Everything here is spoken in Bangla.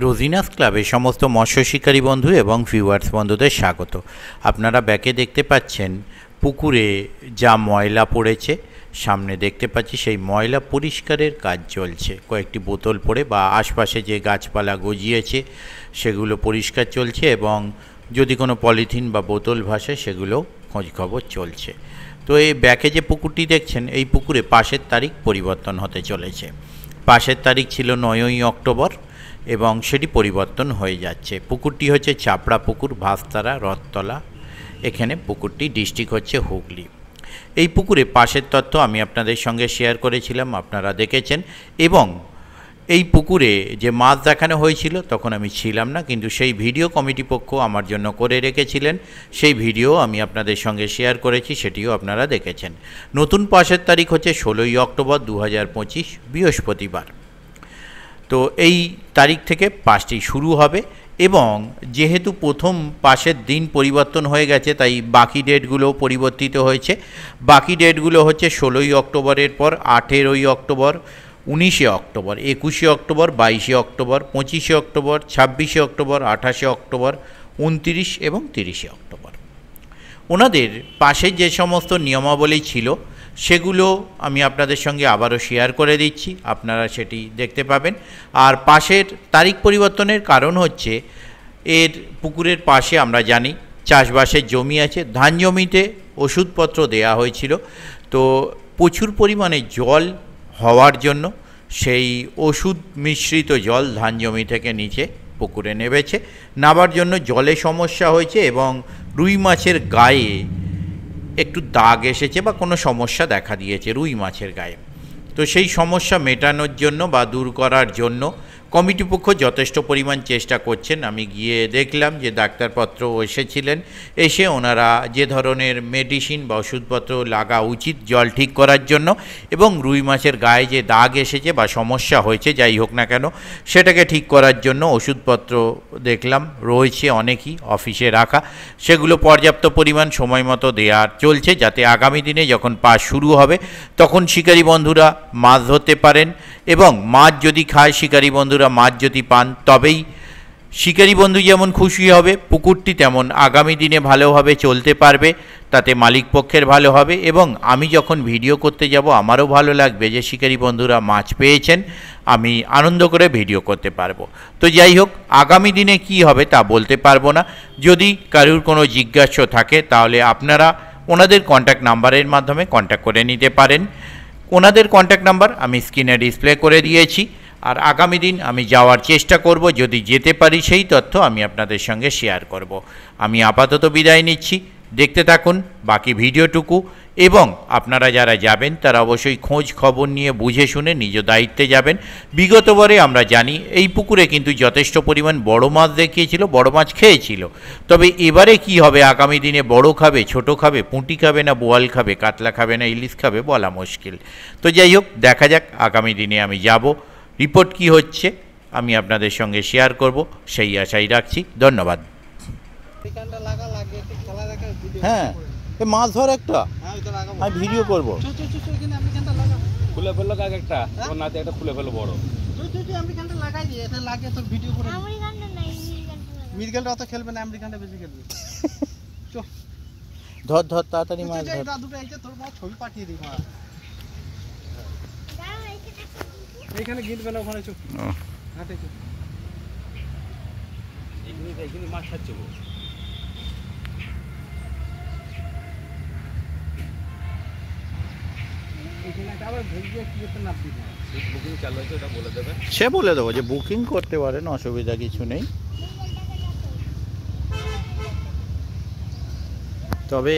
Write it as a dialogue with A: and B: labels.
A: রোজিনাস ক্লাবে সমস্ত মৎস্য শিকারী বন্ধু এবং ভিউয়ার্স বন্ধুদের স্বাগত। আপনারা ব্যাকে দেখতে পাচ্ছেন পুকুরে যা ময়লা পড়েছে, সামনে দেখতে পাচ্ছি সেই ময়লা পরিষ্কারের কাজ চলছে। কয়েকটি বোতল পড়ে বা আশপাশে যে গাছপালা গজিয়েছে সেগুলো পরিষ্কার চলছে, এবং যদি কোনো পলিথিন বা বোতল ভাসে সেগুলো খোঁজখবর চলছে। তো এই ব্যাকে যে পুকুরটি দেখছেন, এই পুকুরে পাশের তারিখ পরিবর্তন হতে চলেছে। পাশের তারিখ ছিল 9ই অক্টোবর এবং সেটি পরিবর্তন হয়ে যাচ্ছে। পুকুরটি হচ্ছে চাপড়া পুকুর, ভাস্তারা, রথতলা। এখানে পুকুরটি ডিস্ট্রিক্ট হচ্ছে হুগলি। এই পুকুরে পাশের তথ্য আমি আপনাদের সঙ্গে শেয়ার করেছিলাম, আপনারা দেখেছেন। এবং এই পুকুরে যে মাছ দেখানো হয়েছিল তখন আমি ছিলাম না, কিন্তু সেই ভিডিও কমিটি পক্ষ আমার জন্য করে রেখেছিলেন। সেই ভিডিও আমি আপনাদের সঙ্গে শেয়ার করেছি, সেটিও আপনারা দেখেছেন। নতুন পাশের তারিখ হচ্ছে 16ই অক্টোবর 2025 বৃহস্পতিবার। তো এই তারিখ থেকে পাসটি শুরু হবে, এবং যেহেতু প্রথম পাসের দিন পরিবর্তন হয়ে গেছে তাই বাকি ডেটগুলো পরিবর্তিত হয়েছে। বাকি ডেটগুলো হচ্ছে 16ই অক্টোবরের পর 18ই অক্টোবর, 19শে অক্টোবর, 21শে অক্টোবর, 22শে অক্টোবর, 25শে অক্টোবর, 26শে অক্টোবর, 28শে অক্টোবর, 29 এবং 30শে অক্টোবর। ওনাদের পাশে যে সমস্ত নিয়মাবলী ছিল সেগুলো আমি আপনাদের সঙ্গে আবারও শেয়ার করে দিচ্ছি, আপনারা সেটি দেখতে পাবেন। আর পাশের তারিখ পরিবর্তনের কারণ হচ্ছে, এর পুকুরের পাশে আমরা জানি চাষবাসের জমি আছে, ধান জমিতে ওষুধপত্র দেয়া হয়েছিল। তো প্রচুর পরিমাণে জল হওয়ার জন্য সেই ওষুধ মিশ্রিত জল ধান জমি থেকে নিচে পুকুরে নেমেছে। নামার জন্য জলে সমস্যা হয়েছে এবং রুই মাছের গায়ে একটু দাগ এসেছে বা কোনো সমস্যা দেখা দিয়েছে রুই মাছের গায়ে। তো সেই সমস্যা মেটানোর জন্য বা দূর করার জন্য কমিটি পক্ষ যথেষ্ট পরিমাণ চেষ্টা করছেন। আমি গিয়ে দেখলাম যে ডাক্তারপত্র এসেছিলেন, এসে ওনারা যে ধরনের মেডিসিন বা ওষুধপত্র লাগা উচিত জল ঠিক করার জন্য, এবং রুই মাছের গায়ে যে দাগ এসেছে বা সমস্যা হয়েছে যাই হোক না কেন সেটাকে ঠিক করার জন্য ওষুধপত্র দেখলাম রয়েছে অনেকই অফিসে রাখা। সেগুলো পর্যাপ্ত পরিমাণ সময় মতো দেওয়া চলছে, যাতে আগামী দিনে যখন পাস শুরু হবে তখন শিকারী বন্ধুরা মাছ ধরতে পারেন, এবং মাছ যদি খায় শিকারী বন্ধুরা, মাছ যদি পান, তবেই শিকারী বন্ধু যেমন খুশি হবে, পুকুরটি তেমন আগামী দিনে ভালোভাবে চলতে পারবে, তাতে মালিক পক্ষের ভালো হবে, এবং আমি যখন ভিডিও করতে যাব আমারও ভালো লাগবে যে শিকারী বন্ধুরা মাছ পেয়েছেন, আমি আনন্দ করে ভিডিও করতে পারবো। তো যাই হোক, আগামী দিনে কি হবে তা বলতে পারবো না। যদি কারুর কোনো জিজ্ঞাসা থাকে তাহলে আপনারা ওনাদের কন্ট্যাক্ট নাম্বারের মাধ্যমে কন্ট্যাক্ট করে নিতে পারেন। ওনাদের কন্ট্যাক্ট নাম্বার আমি স্ক্রিনে ডিসপ্লে করে দিয়েছি। আর আগামী দিন আমি যাওয়ার চেষ্টা করব, যদি যেতে পারি সেই তথ্য আমি আপনাদের সঙ্গে শেয়ার করব। আমি আপাতত বিদায় নিচ্ছি, দেখতে থাকুন বাকি ভিডিওটুকু, এবং আপনারা যারা যাবেন তারা অবশ্যই খোঁজ খবর নিয়ে বুঝে শুনে নিজ দায়িত্বে যাবেন। বিগতবারে আমরা জানি এই পুকুরে কিন্তু যথেষ্ট পরিমাণ বড় মাছ দেখিয়েছিল, বড় মাছ খেয়েছিল। তবে এবারে কি হবে, আগামী দিনে বড় খাবে, ছোট খাবে, পুঁটি খাবে না বোয়াল খাবে, কাতলা খাবে না ইলিশ খাবে, বলা মুশকিল। তো যাই হোক, দেখা যাক আগামী দিনে আমি যাব, রিপোর্ট কি হচ্ছে আমি আপনাদের সঙ্গে শেয়ার করব, সেই আশাই রাখছি। ধন্যবাদ। হ্যাঁ, মাছ ধর একটা আমি ভিডিও করবো।
B: খুলে ফেললো কাক একটা, ওর নাতে একটা খুলে ফেলো বড়।
C: লাগাই দিয়ে এটা লাগিয়ে তোর ভিডিও করে মিরগেলটা অত খেলবে না, আমেরিকানটা বেশি খেলবে।
A: ধর ধর তাড়াতাড়ি মাছ ধর।
C: দুটো এই যে তোর মা ছবি পাঠিয়ে দিই মা। এইখানে গিলবে না, ওখানে চুপ হাঁটে চুপ।
B: এইখানে মাছ খাচ্ছে গো।
A: সে বলে দেবো যে বুকিং করতে পারেন, অসুবিধা কিছু নেই। তবে